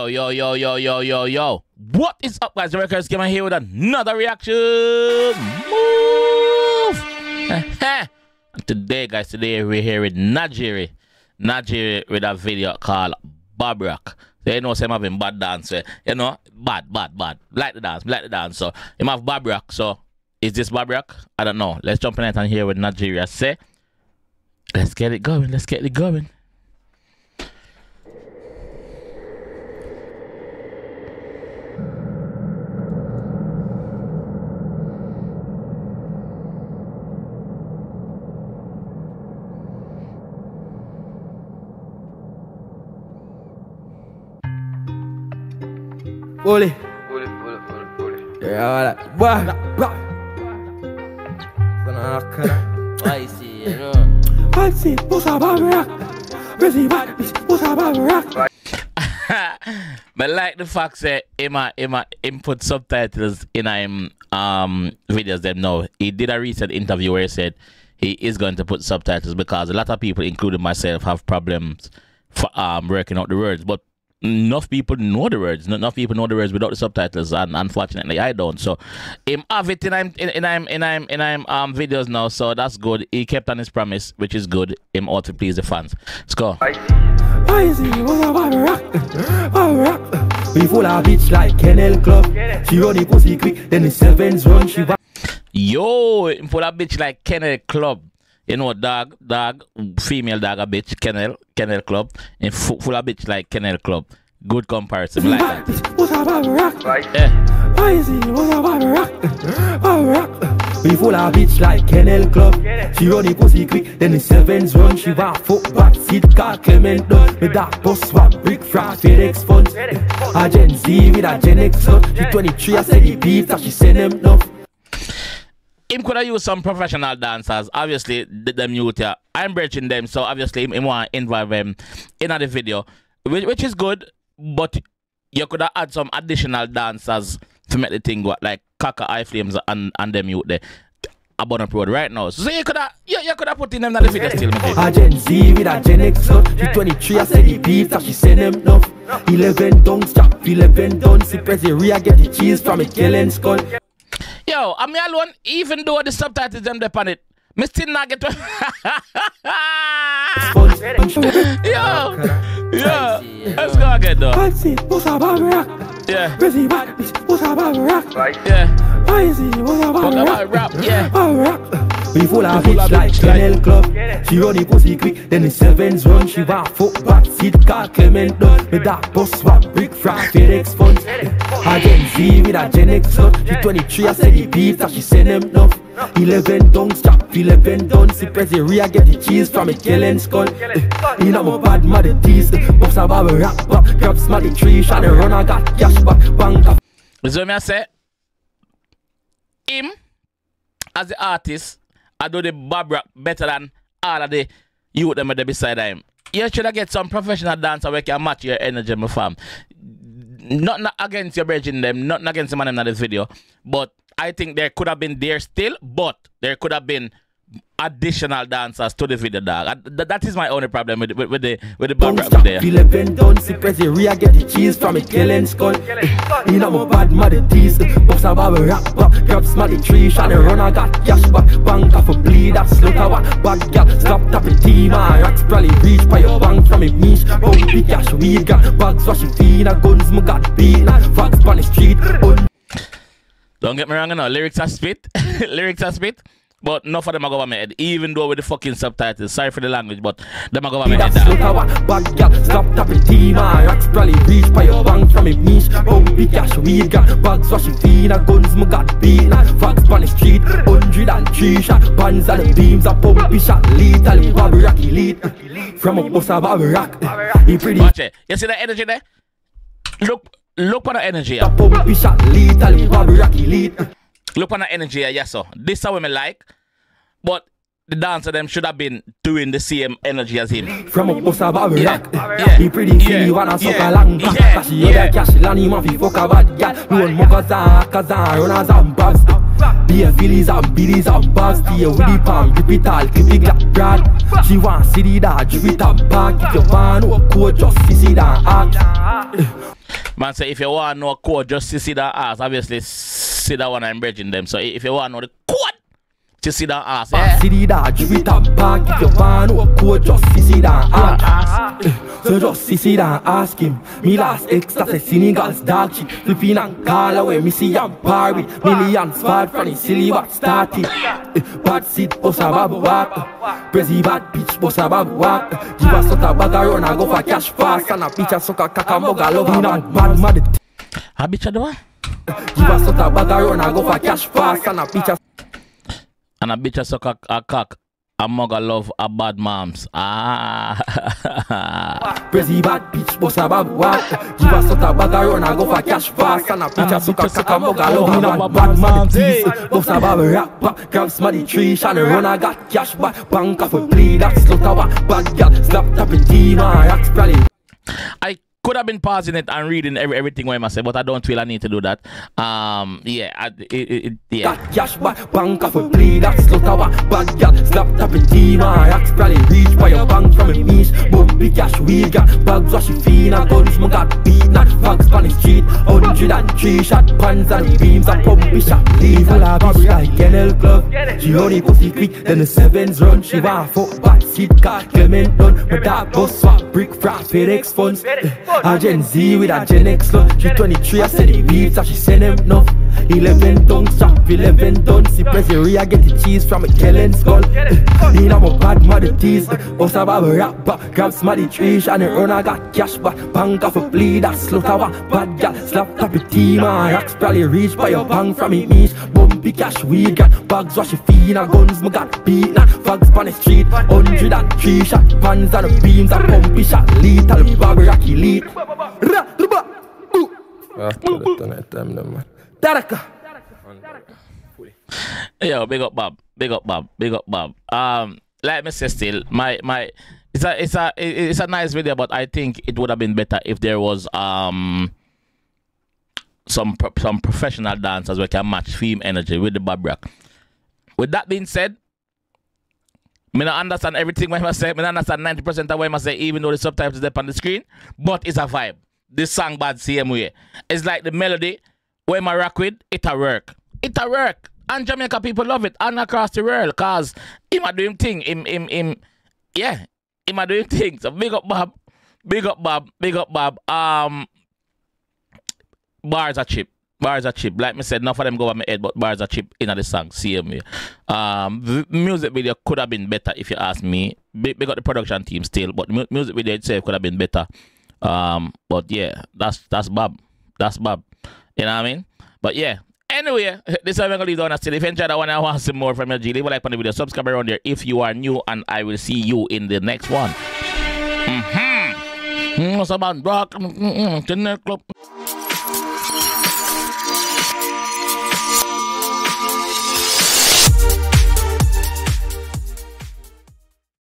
Yo. What is up, guys? JAMAICA'S here with another reaction. Move! Today, guys, we're here with Najeeriii. Najeeriii with a video called Bob Rock. So you know, some of him bad dance. You know, bad. Like the dance. So, him have Bob Rock. So, is this Bob Rock? I don't know. Let's jump in it and hear what Najeeriii say. Let's get it going. Pull it. Yeah, what? I see, you know. I see, what's up, rock? What's up, rock? But like the fact that him put subtitles in him videos them now. He did a recent interview where he said he is going to put subtitles because a lot of people, including myself, have problems for working out the words. But enough people know the words. Not enough people know the words without the subtitles, and unfortunately I don't. So him have it in videos now, so that's good. He kept on his promise, which is good. Him ought to please the fans. Let's go. I see, what's up, rock? We full of bitch like 𝐂𝐂𝐂𝐓𝐈𝐎𝐍. She run the pussy quick, then the sevens run. She yo, him full of bitch like 𝐂𝐂𝐂𝐓𝐈𝐎𝐍. You know, dog, female dog a bitch, 𝐂𝐂𝐂𝐂𝐓, and full of bitch like 𝐂𝐂𝐂𝐂𝐓. Good comparison, like that. What's up, rock? Yeah. I see, what's up, rock? We full of bitch like 𝐂𝐂𝐂𝐓𝐈𝐎𝐍. She run the pussy quick, then the sevens run. She want fuck back, seat car, Clement done. Me that bus swap, brick fraud, FedEx funds. A Gen Z with a Gen X son. She 23, I said the beat, and she send them enough. Him could have used some professional dancers. Obviously, them youth here. I'm bridging them, so obviously him want to involve them in the video, which is good. But you could have had some additional dancers to make the thing go like 𝐂𝐂𝐈𝐎𝐍 and them youth there. About up road right now. So you could have put in them in the video still. A Gen Z with a Gen X son. She 23, I said the beat, and she send them enough. 11 tongues, chop 11 tons. Si 𝐿 get the cheese from a Kellen skull. Yo, I'm me alone, even though the subtitles them depend on it. Me still not get to Yo, let's go again though. I see, what's up, rock? Yeah. What's up, rock? Yeah. I see, what's up, rap? Yeah. We full of bitch like 𝐂𝐂𝐂𝐓𝐿. She run the pussy quick, then the sevens run. She want fuck back, seat car, Clement done. Me that bus swap, brick fraud, FedEx funds. A Gen Z with a Gen X son. She 23, I said the beat, and she send them enough. 11 tongues, chop 11 tons. Si 𝐿 get the cheese from a Kellen skull. You know my bad mother tease. Boss about a rap back, grab smarty tree, shot the runner, got cash back, bank up. So me I say, him as the artist, I do the Bob Rock better than all of the youth them there beside him. You should get some professional dancer where can match your energy, my fam. Not against your bridging them, not against the man in this video, but I think there could have been there still, but there could have been additional dancers to the video, dog. That is my only problem with the Bob Rock there. 11 tons, si 𝐿 get the cheese from a Kellen skull. You know my bad mother tease. Boss about a rap back, grab smarty tree, shot the runner, got cash back, bank off a bleed, that's look at what bad girl. Stop tapping team, my rocks probably reach by your bank from a niche. Oh, big cash, we got bags washing clean, guns, me got beat, fags on the street. Don't get me wrong, you know, lyrics are spit. But enough of them are go over my head, even though with the fucking subtitles. Sorry for the language, but them are go over my head. Stop tapping team, my rocks probably reach by your bank from a niche. Oh, big cash, we got bags washing clean, guns, me got beat, fags on the street. 103 shot, bands and the beams, a pumpy shot, lethal, Bob Rock elite. From a boss of Bob Rock, he pretty. Watch it. You see the energy there? Look on the energy. A pumpy shot, lethal, Bob Rock elite. Look on the energy here, yes sir. This is what I like. But the dancer them should have been doing the same energy as him. From a boss of Bob Rock. He pretty silly, wanna suck a long back. Cause she hear cash, land him off, he fuck a bad gal. Run Kazan, runners and bags. Be a Phillies and Billies and bags. Stay with the palm, grip it all, clip it like Brad. She want see the dog, drip it and back. If you want no code, just see that act. Man say if you want to know code, just see that ass. Obviously, see that one I'm bridging them. So if you want to know the code, just see that ass. Yeah. See that drip and back. If you want to know code, just see that ass. So just see that ask him. Me last ex that say Senegal's dog shit. Flipping and call away. Me see and par with millions fall from the silly what started. Bad seat, bossa babu walk. Prezi bad bitch, bossa babu walk. Give us sort of bag around and go for cash fast. And a bitch a sucker kakamoga love me not bad mad. A bitch a do what? Give us sort of bag around and go for cash fast. And a bitch a suck a cock. A mugger love a bad moms. Ah. Prezi bad bitch, bossa babu walk. Give us sort of bag around and go for cash fast. And a bitch a sucker kakamoga love me not bad mad. Bossa babu rap back. Grab smaddy tree. Shall run I got cash back. Bank off a bleed. That's slaughter. Bad girl. Slap tap a team. Rocks probably. I could have been pausing it and reading everything what I must say, but I don't feel I need to do that. Yeah. Got cash back, bank off a bleed, that's slaughter. Bad girl, slap tap a team. Rocks probably reach by your bank from a niche. Bumpy cash, we got bags wash your feet. Guns, me got beat, not fags on the street. 103 shot pans and beams and pumpy shot. Leave all a bitch like 𝐑𝐄𝐂𝐓𝐈𝐎𝐍. She only pussy quick, then the 7s run. She want fuck back, seat 𝐑𝐄𝐂𝐓𝐈𝐎𝐍 done. My dog bus swap, brick fraud, FedEx funds. A Gen Z with a Gen X look. She 23, I said the beats, so she send them enough. 11 tons, chop 11 tons. See Presley, I get the cheese from a Kellen skull. In a bad mother tease. Bossa babu rap back, grab smaddy tree. And the run, I got cash back. Bank off a bleed, that's slaughter. Bad girl, slap tap a team. Rocks probably reach by your bang from it niche. Bumpy cash, we got bags wash your feet. Guns, me got beat, not fags on the street. 103 shot pans and the beams. And pumpy shot lethal, babu rocky lead. Yo, big up Bob. Like me say still, it's a nice video, but I think it would have been better if there was some professional dancers who can match theme energy with the Bob Rock. With that being said, I don't understand everything what I say. I don't understand 90% of what I say, even though the subtitles are up on the screen. But it's a vibe. This song bad same way. It's like the melody when I rock with, it'll work. It'll work. And Jamaica people love it. And across the world. Cause him a doing thing. Him a doing thing. So big up Bob. Bars are cheap. Like me said, none of them go on my head, but bars are cheap in the song. Same way. The music video could have been better if you ask me. Big up the production team still, but the music video itself could have been better. But yeah, that's Bob. That's Bob. You know what I mean? But yeah. Anyway, this is how I'm going to leave down still. If you enjoyed that one and want some more from your G, leave a like on the video, subscribe around there if you are new, and I will see you in the next one. What's about rock? Club.